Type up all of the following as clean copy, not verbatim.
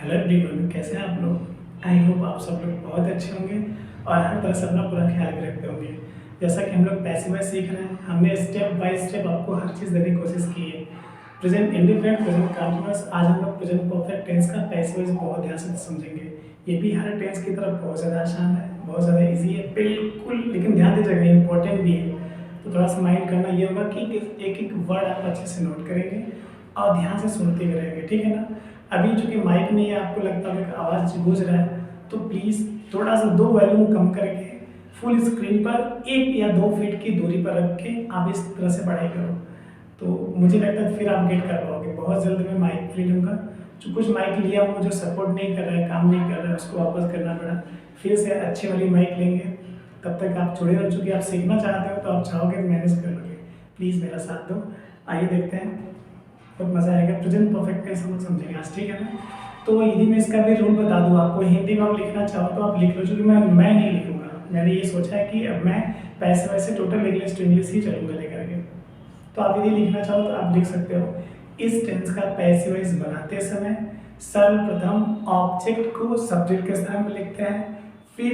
Hello everyone, कैसे हैं आप लोग। आई होप आप सब लोग बहुत अच्छे होंगे और हर तरह से अपना पूरा ख्याल भी रखते होंगे। जैसा कि हम लोग पैसिव वॉइस सीख रहे हैं, हमने स्टेप बाय स्टेप आपको हर चीज़ देने की कोशिश की है। Present indifferent, present continuous. आज हम लोग प्रेजेंट परफेक्ट टेंस का पैसिव वॉइस बहुत ध्यान से समझेंगे। ये भी हर टेंस की तरफ बहुत ज़्यादा आसान है, बहुत ज़्यादा ईजी है बिल्कुल, लेकिन ध्यान दीजिएगा इंपॉर्टेंट भी है। तो थोड़ा सा माइंड करना ये होगा कि एक एक वर्ड आप अच्छे से नोट करेंगे और ध्यान से सुनते भी रहेंगे, ठीक है ना। अभी चूंकि माइक नहीं है, आपको लगता है कि आवाज़ गूंज रहा है, तो प्लीज़ थोड़ा सा दो वॉल्यूम कम करके फुल स्क्रीन पर 1 या 2 फीट की दूरी पर रख के आप इस तरह से पढ़ाई करो, तो मुझे लगता है फिर आप गेट कर पाओगे। बहुत जल्द मैं माइक फ्री लूँगा। जो कुछ माइक लिया वो जो सपोर्ट नहीं कर रहा है, काम नहीं कर रहा है, उसको वापस करना पड़ा। फिर से अच्छी वाली माइक लेंगे। तब तक आप जुड़े रह, चूँकि आप सीखना चाहते हो तो आप चाहोगे तो मैनेज कर लोगे। प्लीज़ मेरा साथ दो। आइए देखते हैं, बहुत मज़ा आएगा। प्रेजेंट परफेक्ट टेंस हम लोग समझेंगे आज, ठीक है ना। तो यदि मैं इसका भी रूल बता दूँ आपको, हिंदी में आप लिखना चाहो तो आप लिख लो, चूँकि मैं नहीं लिखूँगा। मैंने ये सोचा है कि अब मैं पैसे वैसे टोटल इंग्लिश टू इंग्लिश ही चलूँगा लेकर के। तो आप यदि लिखना चाहो तो आप लिख सकते हो। इस टेंस का पैसिव वॉइस बनाते समय सर्वप्रथम ऑब्जेक्ट को सब्जेक्ट के स्थान में लिखते हैं, फिर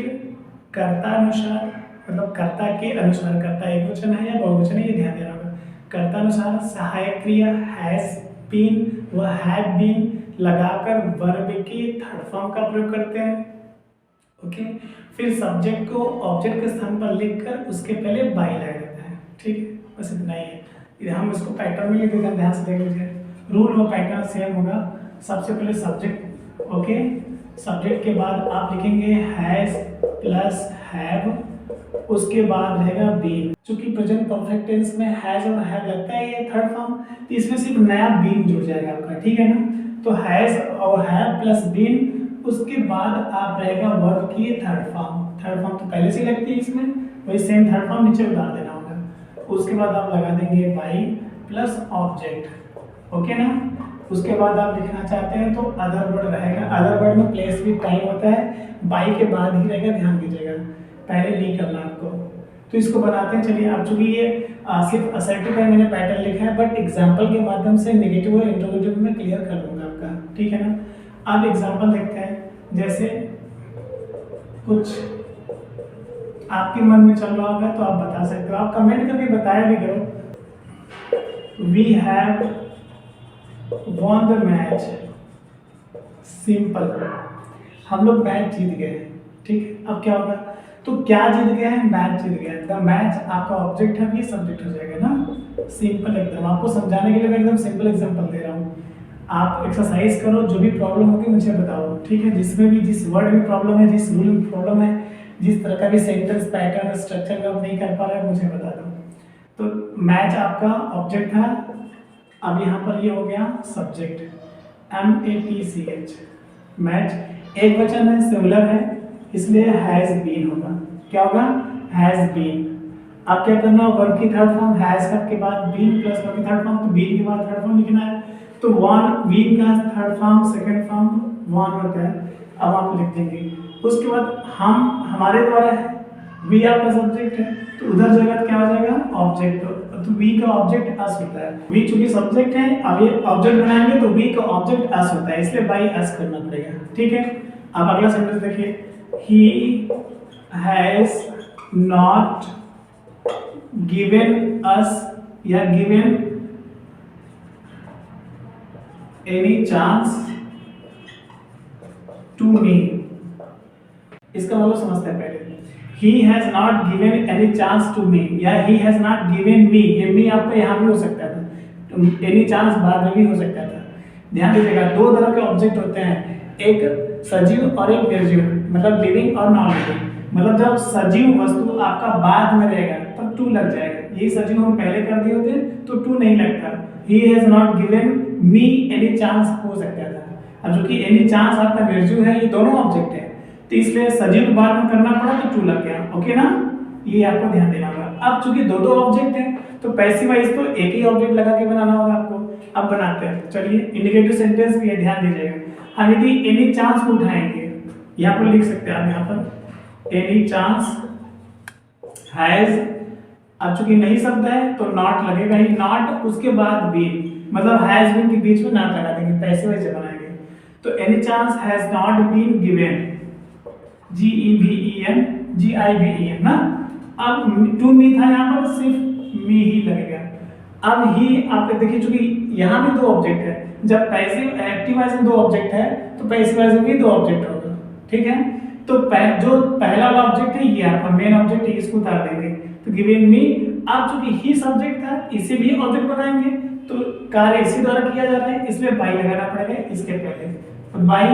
कर्ता अनुसार, मतलब कर्ता के अनुसार, कर्ता एक वचन है या बहुवचन है ये ध्यान देना होगा। कर्ता अनुसार सहायक क्रिया हैज बीन व हैव बीन लगाकर वर्ब के थर्ड फॉर्म का प्रयोग करते हैं। ओके, फिर सब्जेक्ट को ऑब्जेक्ट के स्थान पर लिखकर उसके पहले बाई लगा देते हैं, ठीक है। बस इतना ही है। हम इसको पैटर्न में लिख देते हैं, ध्यान से देख लीजिए। रूल व पैटर्न सेम होगा। सबसे पहले सब्जेक्ट, ओके, सब्जेक्ट के बाद आप लिखेंगे हैज प्लस हैव, उसके बाद रहेगा बीन। चूंकि प्रेजेंट परफेक्ट टेंस में हैज और हैव लगता है ये थर्ड फॉर्म, तो इसमें सिर्फ नया बीन जुड़ जाएगा आपका, ठीक है ना। तो हैज और हैव प्लस बीन, उसके बाद आप रहेगा वर्ब की थर्ड फॉर्म। थर्ड फॉर्म तो पहले से लगती है इसमें, वही सेम थर्ड फॉर्म नीचे उतार देना होगा। उसके बाद आप लगा देंगे बाई प्लस ऑब्जेक्ट, ओके ना। उसके बाद आप लिखना चाहते हैं तो अदर वर्ड रहेगा। अदर वर्ड में प्लेस भी टाइम होता है, बाई के बाद ही रहेगा, ध्यान दीजिएगा, पहले नहीं करना आपको। तो इसको बनाते हैं, चलिए। आप चूंकि ये सिर्फ असर्टिव है, मैंने पैटर्न लिखा है, बट एग्जाम्पल के माध्यम से नेगेटिव और इंट्रोगेटिव में क्लियर कर दूंगा आपका, ठीक है ना। अब एग्जाम्पल देखते हैं। जैसे कुछ आपके मन में चल रहा होगा तो आप बता सकते हो, आप कमेंट करके बताया भी करो। We have won the match, simple, हम लोग मैच जीत गए, ठीक है। अब क्या होगा, तो क्या जीत गए हैं, मैच जीत गए। द मैच आपका ऑब्जेक्ट है, ये सब्जेक्ट हो जाएगा ना। सिंपल एकदम, आपको समझाने के लिए मैं एकदम सिंपल एग्जांपल दे रहा हूँ। आप एक्सरसाइज करो, जो भी प्रॉब्लम होगी मुझे बताओ, ठीक है। जिसमें भी, जिस वर्ड में प्रॉब्लम है, जिस रूल में प्रॉब्लम है, जिस तरह का भी सेंटेंस पैटर्न स्ट्रक्चर आप नहीं कर पा रहे हैं, मुझे बता दो। तो मैच आपका ऑब्जेक्ट था, अब यहाँ पर ये हो गया सब्जेक्ट, MATCH, मैच एक वचन है, सिंगुलर है, इसलिए हैज बीन होगा। क्या होगा, हैज बीन। अब क्या करना, वर्ब की थर्ड फॉर्म, हैज के बाद बीन प्लस वर्ब की थर्ड फॉर्म, तो बीन के बाद थर्ड फॉर्म लिखना है। तो वन, बीन का third form second form one होता है। अब आप लिख देंगे। उसके बाद हम, हमारे द्वारा है, वी आपका सब्जेक्ट है, तो उधर जगह क्या हो जाएगा, ऑब्जेक्ट। तो वी का ऑब्जेक्ट अस होता है, वी चूंकि सब्जेक्ट है, अब ये ऑब्जेक्ट बनाएंगे तो वी का ऑब्जेक्ट अस होता है, इसलिए बाई अस करना पड़ेगा, ठीक है। अब अगला सेंटेंस देखिए, he has not given us या given any chance to me. इसका मतलब समझते हैं पहले। He has not given any chance to me या he has not given me, ये me आपका यहाँ भी हो सकता था, तो any chance बाद में भी हो सकता था। ध्यान दीजिएगा, दो तरह के ऑब्जेक्ट होते हैं, एक सजीव और एक निर्जीव, मतलब लिविंग और नॉन लिविंग। मतलब जब सजीव वस्तु आपका बाद में रहेगा तब टू लग जाएगा, यही सजीव हम पहले कर दिए होते तो टू नहीं लगता। He has not given me any chance हो सकता था। अब जो कि any chance आपका निर्जीव है, ये दोनों ऑब्जेक्ट है, तो इसलिए सजीव बाद में करना पड़ा तो टू लग गया, ओके ना। ये आपको ध्यान देना होगा। अब चूंकि दो दो ऑब्जेक्ट हैं तो पैसिव वॉइस तो एक ही ऑब्जेक्ट लगा के बनाना होगा आपको। अब बनाते हैं, चलिए। इंडिकेटिव सेंटेंस भी है, ध्यान दीजिएगा। हम यदि एनी चांस को उठाएंगे, यहाँ पर लिख सकते हैं आप, यहाँ पर एनी चांस हैज, अब चूंकि नहीं शब्द है तो नॉट लगेगा ही, नॉट उसके बाद बीन, मतलब हैज बीन के बीच में नॉट लगा देंगे, पैसिव वॉइस बनाएंगे। तो any chance has not been given, GEVEN, GIVEN ना। अब टू मी था, यहाँ पर सिर्फ मी ही लगेगा। अब ही आपके देखिए, चूंकि यहाँ भी दो ऑब्जेक्ट है, जब पैसिव एक्टिव वॉइस में दो ऑब्जेक्ट है तो पैसिव वॉइस में भी दो ऑब्जेक्ट होगा, ठीक है। तो जो पहला वाला ऑब्जेक्ट है ये आपका मेन ऑब्जेक्ट है, इसको उतार देंगे तो गिवन मी। अब चूंकि ही सब्जेक्ट था, इसे भी ऑब्जेक्ट बनाएंगे, तो कार्य इसी द्वारा किया जा रहा है, इसलिए बाई लगाना पड़ेगा इसके पहले, तो बाई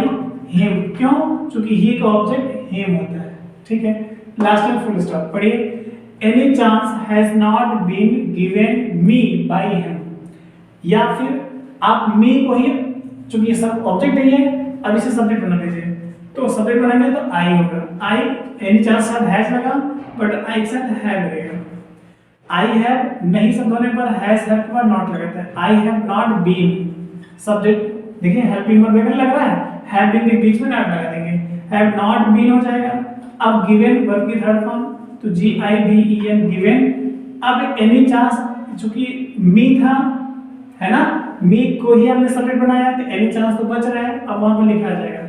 हिम। क्यों? चूंकि ही का ऑब्जेक्ट हिम होता है, ठीक है। लास्ट में फुल स्टॉप पढ़िए। Any chance has not been given me by him, या फिर आप मी को ही, चूंकि ये सब ऑब्जेक्ट नहीं है, अब इसे सब्जेक्ट बना दीजिए, तो सब्जेक्ट बनाएंगे तो आई होगा। आई एनी चांस हैज लगा, बट आई के साथ हैव लगेगा। आई हैव नहीं शब्द होने पर हैज हैव के बाद नॉट लगाता है। I have not been subject, देखिए हेल्पिंग वर्ब देखने लग रहा है, हैव बीन के बीच में नॉट लगा देंगे, हैव नॉट बीन हो जाएगा। अब गिवन वर्ब की थर्ड फॉर्म, तो GIVEN गिवन। अब एनी चांस, चूंकि मी था, है ना, मी को ही हमने सब्जेक्ट बनाया, तो एनी चांस तो बच रहा है, अब वहां पर लिखा जाएगा,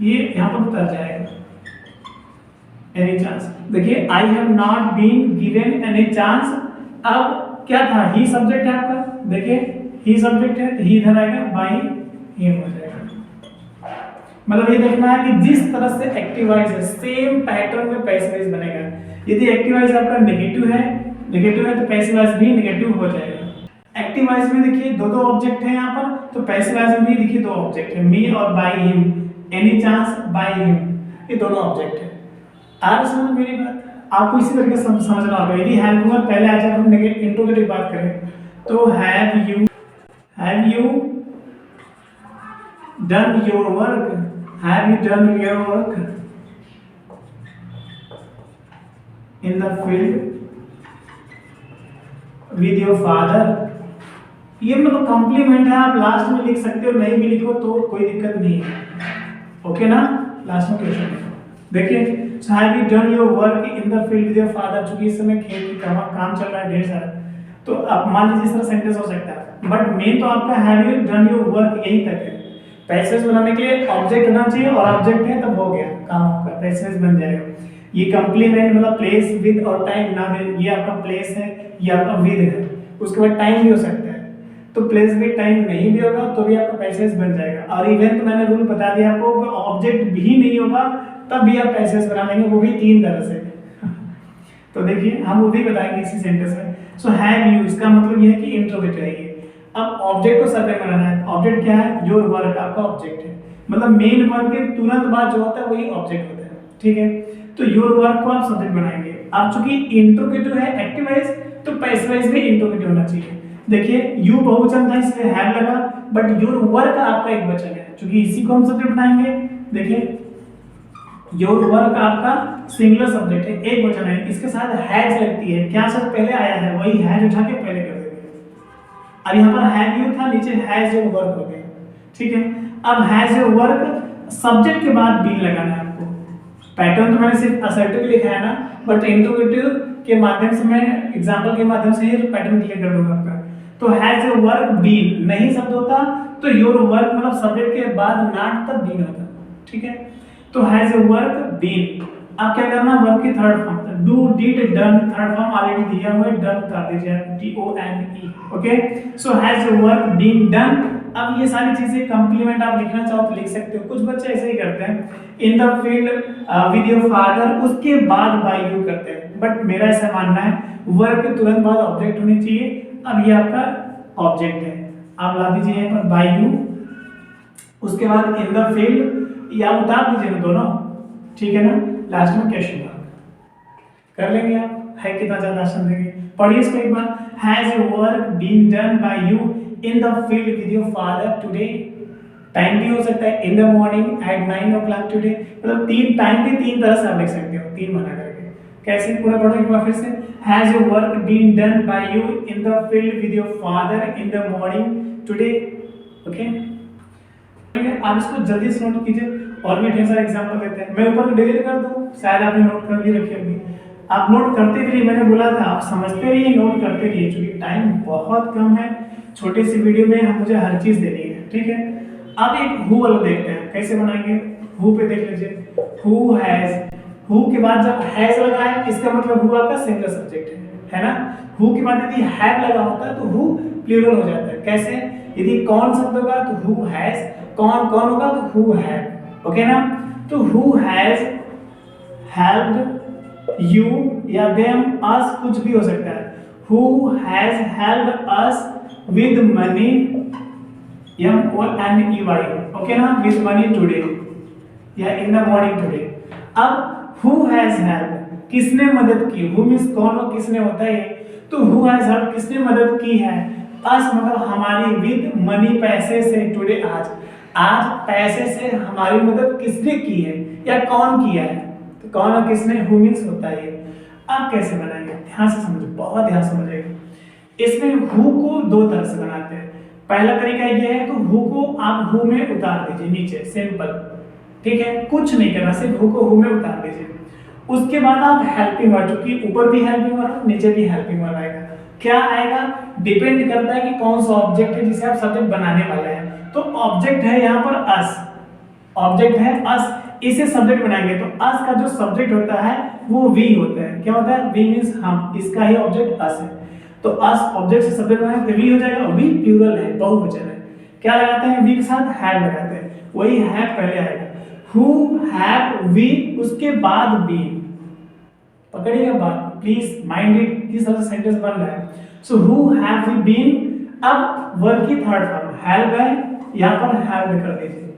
ये यहाँ पर उतर जाएगा एनी चांस। देखिए I have not been given any chance. अब क्या था, ही सब्जेक्ट है आपका, देखिए ही सब्जेक्ट है, ही इधर आएगा, बाई हिम हो जाएगा। मतलब ये देखना है कि जिस तरह से एक्टिव वॉइस है, सेम पैटर्न में पैसिव वॉइस बनेगा। यदि एक्टिव वॉइस आपका नेगेटिव है तो पैसिव वॉइस भी नेगेटिव हो जाएगा। एक्टिव वॉइस में देखिए दो ऑब्जेक्ट है यहाँ पर, तो पैसिव वॉइस में भी देखिए दो ऑब्जेक्ट है, मी और by him, any chance by him, ये दोनों ऑब्जेक्ट है। आ समझ मेरी बात? आपको इसी तरीके से समझना होगा। यदि हैव वर्ब पहले आ जाए, हम इंट्रोगेटिव बात करें तो have you done your work, have you done your work in the field with your father. ये मतलब कॉम्प्लीमेंट है, आप लास्ट में लिख सकते हो, नहीं भी लिखो तो कोई दिक्कत नहीं है, ओके ना। लास्ट में क्वेश्चन देखिए, so have you done your work in the field with your father. चूंकि इस समय खेत की काम चल रहा है ढेर सारा, तो आप मान लीजिए इस तरह सेंटेंस हो सकता है, बट मेन तो आपका have you done your work यही तक है। पैसेज बनाने के लिए ऑब्जेक्ट होना चाहिए, और ऑब्जेक्ट है तब हो गया काम आपका, पैसेज बन जाएगा। ये कंप्लीमेंट मतलब प्लेस विद और टाइम ना दे, ये आपका प्लेस है, ये आपका विद है, उसके बाद टाइम भी हो सकता है, तो प्लेस विद टाइम नहीं भी होगा तो भी आपका पैसेज बन जाएगा। और इवन तो मैंने रूल बता दिया आपको कि ऑब्जेक्ट भी नहीं होगा तब भी आप पैसेज बना लेंगे, वो भी तीन तरह से। तो देखिए हम वो भी बताएंगे इसी सेंटेंस में। सो हैव यू, इसका मतलब ये है कि इंट्रोगेटिव है ये। अब ऑब्जेक्ट को सब्जेक्ट बनाना है। ऑब्जेक्ट क्या है? योर वर्क आपका ऑब्जेक्ट है, मतलब मेन वर्क के तुरंत बाद जो होता है वही ऑब्जेक्ट होता है, ठीक है। तो योर वर्क को आप सब्जेक्ट बनाएंगे। अब चूंकि इंट्रोगेटिव है, एक्टिव वाइज, तो पैसिव वाइज भी इंट्रोगेटिव होना चाहिए। देखिए यू बहुवचन था इसलिए हैव लगा, बट योर वर्क आपका एक वचन है, चूंकि इसी को हम सब्जेक्ट बनाएंगे। देखिए योर वर्क आपका सिंगुलर सब्जेक्ट है, एक वचन है, इसके साथ हैज लगती है। क्या शब्द पहले आया है वही हैज उठा के पहले कर देंगे। अब यहाँ पर हैव यू था, नीचे हैज योर वर्क हो गया, ठीक है। अब हैज योर वर्क सब्जेक्ट के बाद बीन लगाना है आपको। पैटर्न तो मैंने सिर्फ असर्टिव लिखा है ना, बट इंट्रोगेटिव के माध्यम से मैं एग्जांपल के माध्यम से ये पैटर्न क्लियर कर दूंगा आपका। तो हैज योर वर्क बीन नहीं शब्द होता तो योर वर्क मतलब सब्जेक्ट के बाद नॉट तब बीन होता, ठीक है। तो हैज योर वर्क बीन। अब क्या करना, वर्क की third form do did done, third form already दिया हुआ है, डन कर दीजिए DONE, okay. So has your work been done. अब ये सारी चीजें कंप्लीमेंट आप लिखना चाहो तो लिख सकते हो, कुछ बच्चे ऐसे ही करते हैं, इन the field with your father, उसके बाद बाय यू करते हैं, बट मेरा ऐसा मानना है वर्क के तुरंत बाद ऑब्जेक्ट होनी चाहिए। अब ये आपका ऑब्जेक्ट है, आप ला दीजिए यहाँ पर बाय यू, उसके बाद इन द फील्ड, या उतार दीजिए ना दोनों, ठीक है ना। लास्ट में क्वेश्चन मार्क कर लेंगे आप, है कितना ज्यादा आसान देंगे। पढ़िए इसको एक बार, has your work been done by you in the field with your father today. Time भी हो सकता है in the morning at 9 o'clock today, मतलब तीन टाइम भी तीन तरह से आप लिख सकते हो, तीन बना करके। कैसे पूरा पढ़ो एक बार फिर से, has your work been done by you in the field with your father in the morning today, okay. आप इसको जल्दी से नोट कीजिए, और भी ढेर सारे एग्जांपल देते हैं। मैं ऊपर डिलीट कर दूं, शायद आपने नोट कर भी रखी होगी। आप नोट करते रहिए, मैंने बोला था आप समझते रहिए, नोट करते रहिए, क्योंकि टाइम बहुत कम है, छोटी सी वीडियो में हम मुझे हर चीज देनी है, ठीक है। अब एक हु वाला देखते हैं कैसे बनाएंगे। हु पे देख लीजिए, हु हैज, हु के बाद जब हैज लगा है इसका मतलब हु आपका सिंगल सब्जेक्ट है ना। हु के बाद यदि हैव लगा होता है तो हु प्लूरल हो जाता है। कैसे, यदि कौन शब्द होगा तो हु हैज, कौन कौन होगा तो हु हैव, ओके ना। तो हु हैज हेल्प्ड यू या देम अस, कुछ भी हो सकता है। Who has helped us with money, MONEY, okay ना, विद मनी टुडे या इन द मॉर्निंग टुडे। अब हु हैज हेल्प्ड, किसने मदद की, हु मींस कौन और किसने होता है, तो हु हैज हेल्प्ड किसने मदद की है, अस मतलब हमारी, विद मनी पैसे से, टुडे आज, आज पैसे से हमारी मदद किसने की है या कौन किया है, तो कौन और किसने, हु मींस होता है। अब कैसे बनाएंगे, ध्यान से समझो, बहुत ध्यान से समझिएगा। इसमें हु को दो तरह से बनाते हैं। पहला तरीका ये है तो हु को आप हु में उतार दीजिए नीचे, सिंपल, ठीक है, कुछ नहीं करना, सिर्फ हु को हु में उतार दीजिए। उसके बाद आप हेल्पिंग वर्ड, क्योंकि ऊपर भी हेल्पिंग वर्ड नीचे भी हेल्पिंग वर्ड आएगा, क्या आएगा, डिपेंड करता है कि कौन सा ऑब्जेक्ट है जिसे आप सब्जेक्ट बनाने वाले हैं। तो ऑब्जेक्ट है यहाँ पर अस, ऑब्जेक्ट है अस, इसे सब्जेक्ट बनाएंगे तो अस का जो सब्जेक्ट होता है वो वी होता है। क्या होता है, वी मींस हम, इसका ही ऑब्जेक्ट अस है। तो अस ऑब्जेक्ट से सब्जेक्ट बनाएंगे तो वी हो जाएगा, और वी प्लूरल है, बहुवचन है। क्या लगाते हैं, वी के साथ हैव लगाते हैं, वही हैव पहले आएगा। हु हैव वी, उसके बाद बीन, पकड़िएगा बात प्लीज, माइंड इट, किस तरह से सेंटेंस बन रहा है। So who have we been, अब वर्ब की थर्ड फॉर्म हैव है, यहाँ पर हैव कर दीजिए,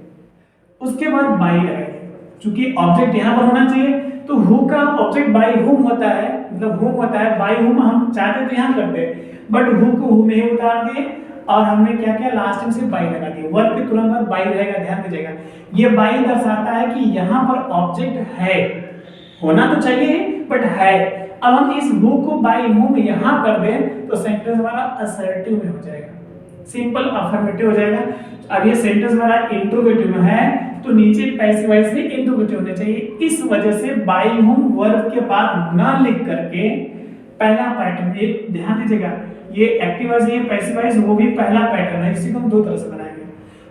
उसके बाद बाई लगाइए, क्योंकि ऑब्जेक्ट यहाँ पर होना चाहिए। तो हु का ऑब्जेक्ट बाई हुम होता है, मतलब हुम होता है, बाई हुम हम चाहते तो यहाँ करते हैं, बट हु को हु में ही उतार दिए और हमने क्या किया, लास्ट में सिर्फ बाई लगा दिया। वर्ब के तुरंत बाद बाई रहेगा, ध्यान दीजिएगा। ये बाई दर्शाता है कि यहाँ पर ऑब्जेक्ट है, होना तो चाहिए बट है। अब हम इस हु को बाई हुम यहाँ कर दें तो सेंटेंस हमारा असर्टिव में हो जाएगा, सिंपल अफर्मेटिव हो जाएगा। अब ये सेंटेंस हमारा इंट्रोगेटिव में है तो नीचे पैसिव वॉइस भी इंट्रोगेटिव होने चाहिए। इस वजह से बाई हुम वर्ब के बाद ना लिख करके पहला पैटर्न, ये ध्यान दीजिएगा, ये एक्टिव वॉइस ये पैसिव वॉइस वो भी पहला पैटर्न है, इसी को हम दो तरह से बनाएंगे।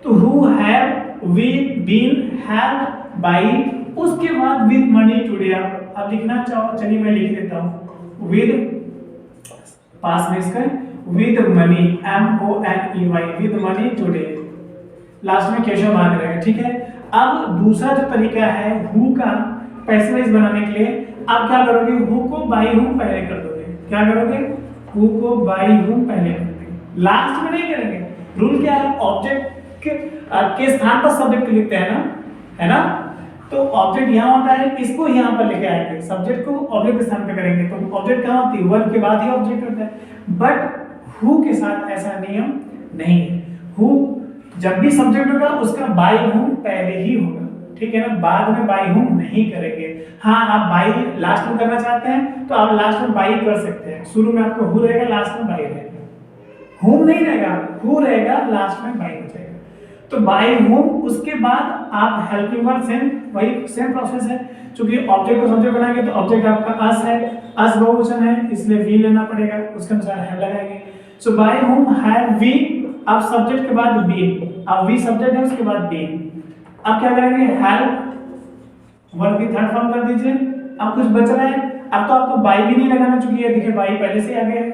तो who have we been have by, उसके बाद विद मनी टुडे। आप लिखना चाहो, चलिए मैं लिख देता हूं, विद पास में इसका with money, MONEY, with money today, last में क्वेश्चन मार्क रहेगा, ठीक है। अब दूसरा जो तरीका है हु का पैसिव वॉइस बनाने के लिए, आप क्या करोगे, हु को बाई हुम पहले कर दोगे। क्या करोगे, हु को बाई हुम पहले कर दोगे, लास्ट में नहीं करेंगे। रूल क्या है, ऑब्जेक्ट के स्थान पर सब्जेक्ट लिखते हैं ना, है ना। तो ऑब्जेक्ट यहाँ होता है, इसको यहाँ पर लेके आएंगे, सब्जेक्ट को ऑब्जेक्ट के स्थान पे करेंगे। तो ऑब्जेक्ट कहाँ होती है, वर्ब के बाद ही ऑब्जेक्ट होता है। बट हु के साथ ऐसा नियम नहीं है। हु जब भी सब्जेक्ट होगा उसका बाई हुम पहले ही होगा, ठीक है ना, बाद में बाई हुम नहीं करेंगे। हाँ, आप बाई लास्ट में करना चाहते हैं तो आप लास्ट में बाई कर सकते हैं, शुरू में आपको हु रहेगा, लास्ट में बाई रहेगा, हुम नहीं रहेगा, हु रहेगा, लास्ट में बाई हो जाएगा। तो बाई हुम, उसके बाद आप हेल्पिंग वर्ब, सेम वही सेम प्रोसेस है। क्योंकि ऑब्जेक्ट को सब्जेक्ट बनाएंगे तो ऑब्जेक्ट आपका अस है, अस बहुवचन है इसलिए वी लेना पड़ेगा, उसके अनुसार हैव लगाएंगे। सो बाय हुम हैव वी, अब सब्जेक्ट के बाद बीन, अब वी सब्जेक्ट है उसके बाद बीन। अब क्या करेंगे, हेल्प वर्ब की थर्ड फॉर्म कर दीजिए। अब कुछ बच रहा है, अब तो आपको बाई भी नहीं लगाना क्योंकि ये देखिए बाई पहले से आ गया है।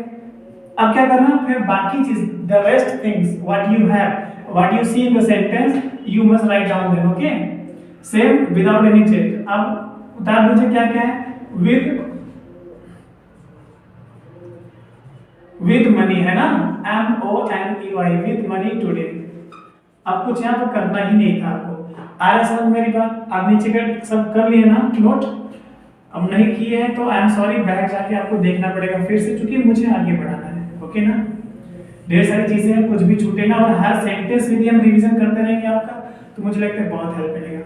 अब क्या करना, फिर बाकी चीज, the rest things what you have, what you see in the sentence, you must write down them, okay, same without any change. अब उतार दीजिए क्या क्या है, विद मनी है ना, MONEY, विद मनी टुडे। अब कुछ यहाँ पर करना ही नहीं था आपको, आ रहा समझ मेरी बात। आप नीचे कर सब कर लिए ना नोट, अब नहीं किए हैं तो आई एम सॉरी, बैक जाके आपको देखना पड़ेगा फिर से, क्योंकि मुझे आगे बढ़ाना है, ओके ना। ढेर सारी चीजें हैं, कुछ भी छूटे ना, और हर सेंटेंस यदि हम रिवीजन करते रहेंगे आपका तो मुझे लगता है बहुत हेल्प मिलेगा।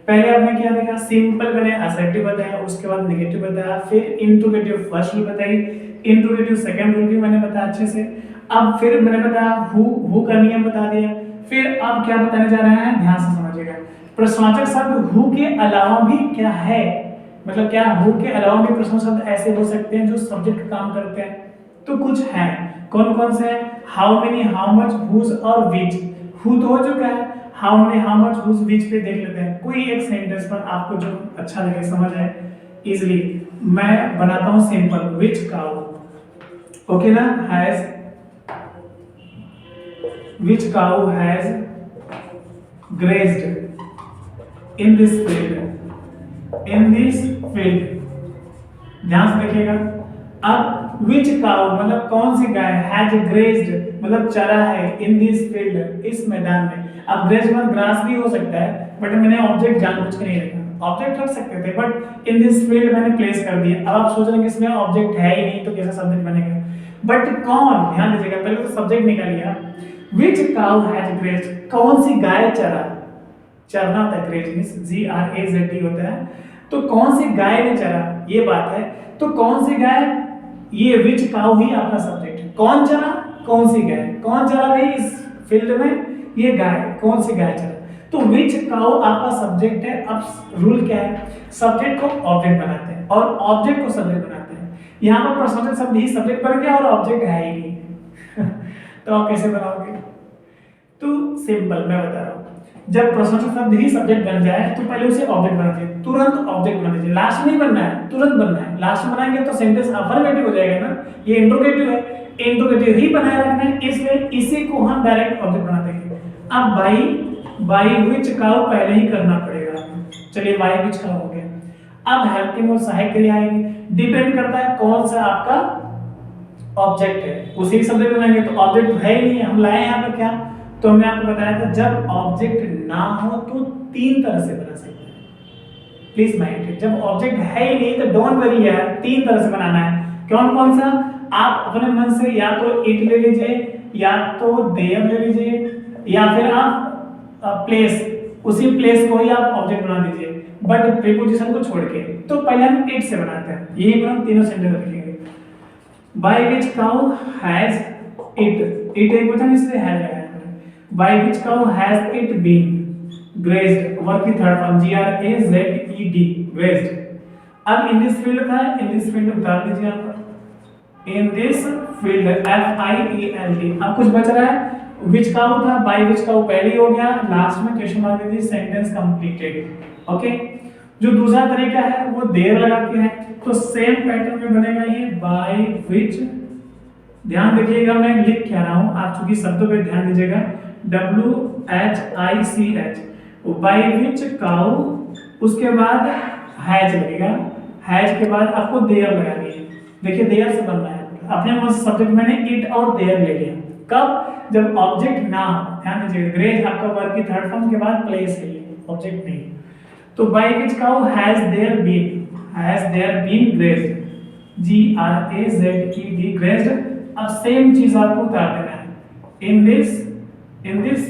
पहले आपने क्या देखा, सिंपल मैंने असर्टिव बताया, उसके बाद नेगेटिव बताया, फिर इंट्रोगेटिव फर्स्ट रूल बताई, इंट्रोगेटिव सेकंड रूल भी मैंने बताया अच्छे से। अब फिर मैंने बताया हु का नियम बता दिया। फिर अब क्या बताने जा रहे हैं, ध्यान से समझिएगा। प्रश्नवाचक शब्द हु के अलावा भी क्या है, मतलब क्या हु के अलावा भी प्रश्न शब्द ऐसे हो सकते हैं जो सब्जेक्ट का काम करते हैं, तो कुछ हैं। कौन कौन से हैं, how many, how much, whose और विच। हु तो हो चुका है, हाउ मच हुज विच पे देख लेते हैं। कोई एक सेंटेंस पर आपको जो अच्छा लगे, समझ आए इजिली। मैं बनाता हूं सिंपल, विच काउ, ओके ना, has, which cow has grazed in this field, in this field. ध्यान से देखिएगा। अब विच काउ मतलब कौन सी गाय, हैज ग्रेज्ड मतलब चरा है, इन दिस फील्ड इस मैदान में। अब ग्रेज मतलब ग्रास भी हो सकता है, बट मैंने ऑब्जेक्ट जानबूझ के नहीं रखा। ऑब्जेक्ट रख सकते थे बट इन दिस फील्ड मैंने प्लेस कर दिया। अब आप सोच रहे हैं कि इसमें ऑब्जेक्ट है ही नहीं तो कैसा सब्जेक्ट बनेगा, बट कौन, ध्यान दीजिएगा, पहले तो सब्जेक्ट निकालिए। विच काउ हैज ग्रेज्ड, कौन सी गाय चरा, चरना होता है, ग्रेज मींस GRAZD होता है, तो कौन सी गाय ने चरा, ये बात है। तो कौन सी गाय, ये विच काउ ही आपका सब्जेक्ट है। कौन चरा, कौन सी गाय, कौन चरा भाई इस फील्ड में, ये गाय, कौन सी गाय चरा, तो विच काउ आपका सब्जेक्ट है। अब रूल क्या है, सब्जेक्ट को ऑब्जेक्ट बनाते हैं और ऑब्जेक्ट को सब्जेक्ट बनाते हैं। यहाँ पर प्रश्नवाचक शब्द ही सब्जेक्ट बन गया और ऑब्जेक्ट है ही नहीं तो आप कैसे बनाओगे? तो सिंपल मैं बता रहा हूँ, जब प्रश्नवाचक शब्द ही सब्जेक्ट बन जाए तो पहले उसे ऑब्जेक्ट बना दीजिए, तुरंत ऑब्जेक्ट बना दीजिए। लास्ट में नहीं बनना है, तुरंत बनना है। लास्ट में बनाएंगे तो सेंटेंस अफर्मेटिव हो जाएगा ना, ये इंट्रोगेटिव है, इंट्रोगेटिव ही बनाए रखना है, इसलिए इसी को हम डायरेक्ट ऑब्जेक्ट बना देंगे। अब बाई विच काउ पहले ही करना पड़ेगा। चलिए बाई विच काउ हो गया। अब हेल्पिंग और सहायक क्रिया आएगी, डिपेंड करता है कौन सा आपका ऑब्जेक्ट है, उसी सब्जेक्ट बनाएंगे। तो ऑब्जेक्ट है ही नहीं, हम लाए यहाँ पर क्या, तो हमने आपको बताया था जब ऑब्जेक्ट ना हो तो तीन तरह से बना सकते हैं। प्लीज माइंड, जब ऑब्जेक्ट है ही नहीं तो डोंट वरी यार, तीन तरह से बनाना है। कौन कौन सा, आप अपने मन से या तो इट ले लीजिए, या तो देयर ले लीजिए, या फिर आप प्लेस, उसी प्लेस को ही आप ऑब्जेक्ट बना दीजिए, बट प्रीपोजिशन को छोड़ के। तो पहले हम इट से बनाते हैं, यही पर हम तीनों सेंटेंस लिखेंगे। Bye which cow has it, it एक वचन इसलिए हैज है। By which cow has it been grazed, verb की थर्ड फॉर्म GRAZED, grazed। अब in this field था, in this field उतार दीजिए यहाँ पर, in this field FIELD। अब कुछ बच रहा है, which cow था, by which cow पहले हो गया, लास्ट में क्वेश्चन मार्क दे दीजिए, सेंटेंस कंप्लीटेड। ओके, जो दूसरा तरीका है वो देर लगा के है, तो सेम पैटर्न में बनेगा ये by which। ध्यान देखिएगा मैं लिख क्या रहा हूँ, आप चूंकि शब्दों पे ध्यान दीजिएगा, WHICH, बाई विच काउ, उसके बाद हैज लगेगा, हैज के बाद आपको देयर लगानी है। देखिए देयर से बनना है, अपने मन से सब्जेक्ट मैंने इट और देयर ले लिया। कब, जब ऑब्जेक्ट ना हो। ध्यान दीजिए, ग्रेज आपका वर्ब की थर्ड फॉर्म के बाद प्लेस है, ऑब्जेक्ट नहीं। तो by which cow has there been grazed, GRAZED, grazed. अब सेम चीज आपको उतार देना है, इन दिस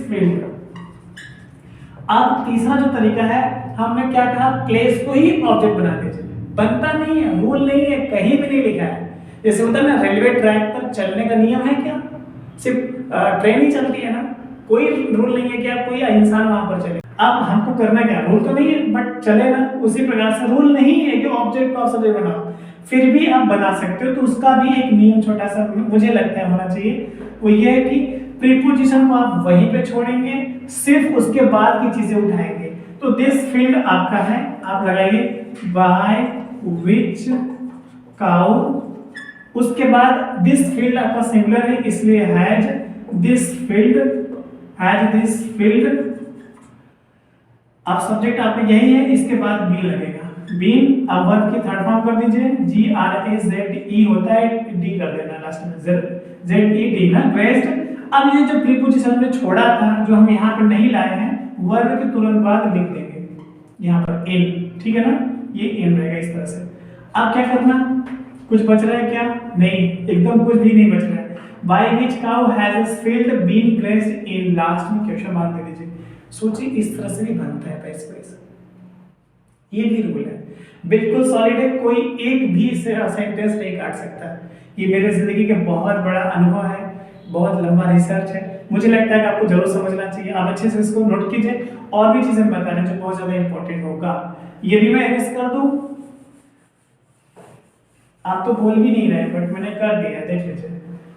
फील्ड। अब तीसरा जो तरीका है, हमने क्या कहा, प्लेस को ही ऑब्जेक्ट बना दीजिए। बनता नहीं है, रूल नहीं है, कहीं भी नहीं लिखा है। जैसे होता है ना, रेलवे ट्रैक पर चलने का नियम है क्या, सिर्फ ट्रेन ही चलती है ना, कोई रूल नहीं है कि आप कोई इंसान वहां पर चले। अब हमको करना क्या, रूल तो नहीं है बट चले ना, उसी प्रकार से रूल नहीं है कि ऑब्जेक्ट को आप सब्जेक्ट बनाओ, फिर भी आप बना सकते हो। तो उसका भी एक नियम छोटा सा मुझे लगता है होना चाहिए, वो ये है कि प्रीपोजिशन को आप वहीं पे छोड़ेंगे, सिर्फ उसके बाद की चीजें उठाएंगे। तो दिस फील्ड आपका है, आप लगाइए बाय विच काउ, उसके बाद दिस फील्ड आपका सिंगुलर है इसलिए हैज दिस फील्ड। अब सब्जेक्ट आपका यही है, इसके बाद बी लगेगा, बीन। अब वर्ब की थर्ड फॉर्म कर दीजिए, GRAZE होता है, डी कर देना लास्ट में, ZED ना, ग्रेज्ड। अब ये जो प्रीपोजिशन में छोड़ा था, जो हम यहाँ पर नहीं लाए हैं, वर्ब के तुरंत बाद लिख देंगे यहाँ पर इन, ठीक है ना, ये इन रहेगा इस तरह से। अब क्या करना, कुछ बच रहा है क्या, नहीं, एकदम कुछ भी नहीं बच रहा है। By which cow has field been grazed in, last में क्वेश्चन मार्क दे दीजिए। सोचिए इस तरह से भी बनता है पैसे, ये भी रूल है, बिल्कुल सॉलिड है, कोई एक भी सेंटेंस नहीं काट सकता। ये मेरे जिंदगी का बहुत बड़ा अनुभव है, बहुत लंबा रिसर्च है, मुझे लगता है कि आपको जरूर समझना चाहिए। आप अच्छे से इसको नोट कीजिए, और भी चीजें बता रहे हैं जो बहुत ज्यादा इंपॉर्टेंट होगा। ये भी मैं एरेज कर दूं, आप तो बोल भी नहीं रहे बट मैंने कर दिया, देख लीजिए।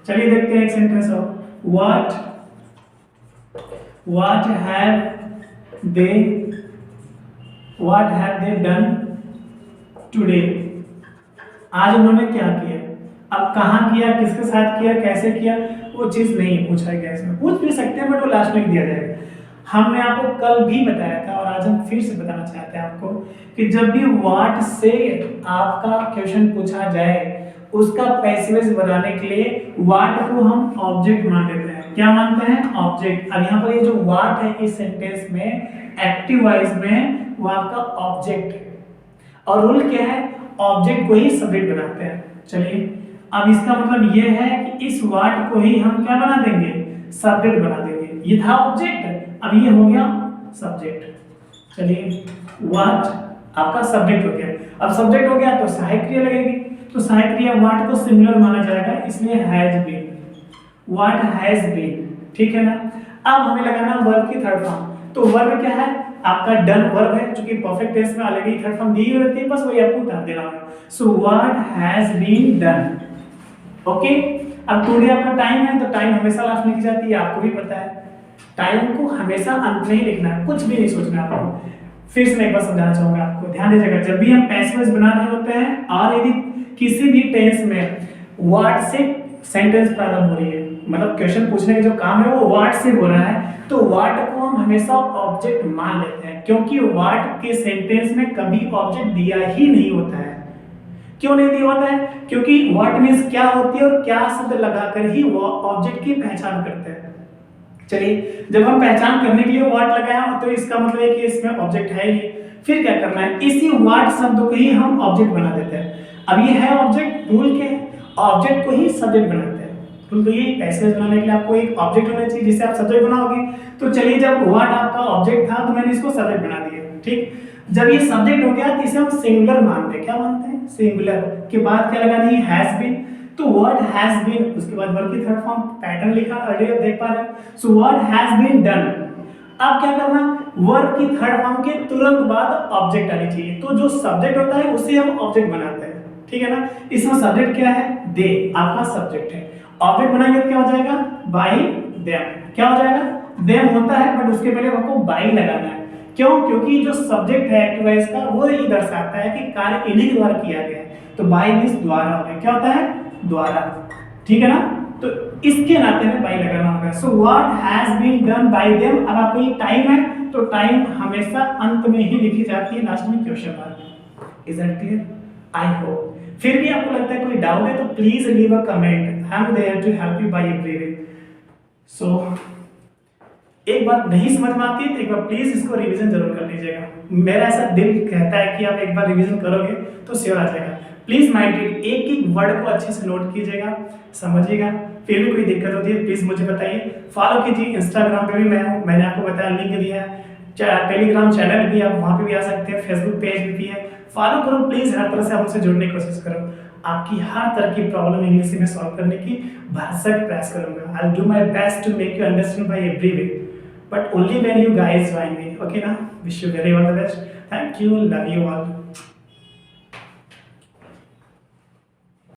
चलिए देखते हैं एक सेंटेंस और, what have they what have they done today, आज उन्होंने क्या किया। अब कहाँ किया, किसके साथ किया, कैसे किया, वो चीज नहीं पूछा गया। इसमें पूछ भी सकते हैं बट वो लास्ट में दिया जाएगा। हमने आपको कल भी बताया था और आज हम फिर से बताना चाहते हैं आपको कि जब भी व्हाट से आपका क्वेश्चन पूछा जाए उसका पैसिव वॉइस बनाने के लिए व्हाट को हम ऑब्जेक्ट मान लेते हैं। क्या मानते हैं, ऑब्जेक्ट। अब यहाँ पर ये जो व्हाट है इस सेंटेंस में एक्टिव वॉइस में वो आपका ऑब्जेक्ट है और रूल क्या है, ऑब्जेक्ट को ही सब्जेक्ट बनाते हैं। चलिए अब इसका मतलब ये है कि इस व्हाट को ही हम क्या बना देंगे, सब्जेक्ट बना देंगे। ये था ऑब्जेक्ट, अब ये हो गया सब्जेक्ट। चलिए व्हाट आपका सब्जेक्ट हो गया। अब सब्जेक्ट हो गया तो सहायक क्रिया लगेगी, तो सहायक क्रिया व्हाट को सिंगुलर माना जाएगा, इसलिए has been, what has been. ठीक है ना। अब हमें लगाना वर्ब की थर्ड फॉर्म। तो वर्ब क्या है, आपका डन वर्ब है, जो कि परफेक्ट टेंस में ऑलरेडी थर्ड फॉर्म दी हुई रहती है, बस वही आपको उतार देना है। So what has been done. Okay, अब टुडे आपका टाइम है, तो टाइम हमेशा लास्ट में लिखी जाती है, आपको भी पता है। टाइम को हमेशा अंत में ही लिखना है, कुछ भी नहीं सोचना आपको। फिर से मैं एक बार समझाना चाहूंगा आपको, ध्यान दीजिएगा। जब भी हम पैसिव वॉइस बना रहे होते हैं और यदि किसी भी टेंस में व्हाट से सेंटेंस प्रारंभ हो रही है, मतलब क्वेश्चन पूछने का जो काम है वो व्हाट से हो रहा है, तो व्हाट को हम हमेशा ऑब्जेक्ट मान लेते हैं, क्योंकि व्हाट के सेंटेंस में कभी ऑब्जेक्ट दिया ही नहीं होता है। क्यों नहीं दिया होता है, क्योंकि व्हाट मींस क्या होती है और क्या शब्द लगाकर ही वो ऑब्जेक्ट की पहचान करते हैं। चलिए जब हम पहचान करने के लिए व्हाट लगाया तो इसका मतलब है कि इसमें ऑब्जेक्ट है ही। फिर क्या करना है, इसी व्हाट शब्द को ही हम ऑब्जेक्ट बना देते हैं। अब ये है ऑब्जेक्ट, रूल क्या है, ऑब्जेक्ट को ही सब्जेक्ट बनाते हैं। रूल तो यही, पैसिव वॉइस बनाने के लिए आपको एक ऑब्जेक्ट होना चाहिए जिसे आप सब्जेक्ट बनाओगे। तो चलिए जब व्हाट आपका ऑब्जेक्ट था तो मैंने इसको सब्जेक्ट बना दिया। ठीक, जब ये सब्जेक्ट हो गया तो इसे हम सिंगुलर मानते हैं। क्या मानते हैं, सिंगुलर के बाद क्या लगानी है, हैज बीन। तो व्हाट हैज बीन, उसके बाद वर्ब की थर्ड फॉर्म पैटर्न लिखा ऑलरेडी आप देख पा रहे हैं। So what has been done. अब क्या करना, वर्ब की थर्ड फॉर्म के तुरंत बाद ऑब्जेक्ट आनी चाहिए। तो जो सब्जेक्ट होता है उसे हम ऑब्जेक्ट बनाते हैं। ठीक है ना। इसमें सब्जेक्ट क्या है, दे आपका सब्जेक्ट है। ऑब्जेक्ट बनाएंगे तो क्या हो जाएगा, बाय देम। क्या हो जाएगा, देम होता है बट उसके पहले आपको बाय लगाना है। क्यों, क्योंकि जो सब्जेक्ट है एक्टिव वॉइस का वो ये दर्शाता है कि कार्य इन्हीं के द्वारा किया गया है। तो बाय मींस द्वारा हो गया। क्या होता है, द्वारा। ठीक है ना। तो इसके नाते में बाय लगाना होगा। So what has been done by them. अब आपको ये टाइम है तो टाइम हमेशा अंत में ही लिखी जाती है, लास्ट में question mark. Is that clear, I hope. फिर भी आपको लगता है कोई डाउट है तो please leave a comment, I am there to help you by every way. So एक बात नहीं समझ में आती है तो एक बार प्लीज इसको रिवीजन जरूर कर लीजिएगा। मेरा ऐसा दिल कहता है कि आप एक बार रिवीजन करोगे तो श्योर आ जाएगा। प्लीज माइंडेड एक एक वर्ड को अच्छे से नोट कीजिएगा, समझिएगा। फिर भी कोई दिक्कत होती है प्लीज मुझे बताइए। फॉलो कीजिए, इंस्टाग्राम पे भी मैं हूँ, मैंने आपको बताया लिंक दिया है। टेलीग्राम चैनल भी आप वहाँ पे भी आ सकते हैं, फेसबुक पेज भी है, फॉलो करो प्लीज। हर तरह से हमसे जुड़ने की कोशिश करो। आपकी हर तरह की प्रॉब्लम इंग्लिश में सॉल्व करने की भरसक प्रयास करूंगा। I will do my best to make you understand by every way, but only when you guys join me. Okay, now wish you very all the best. Thank you, love you all.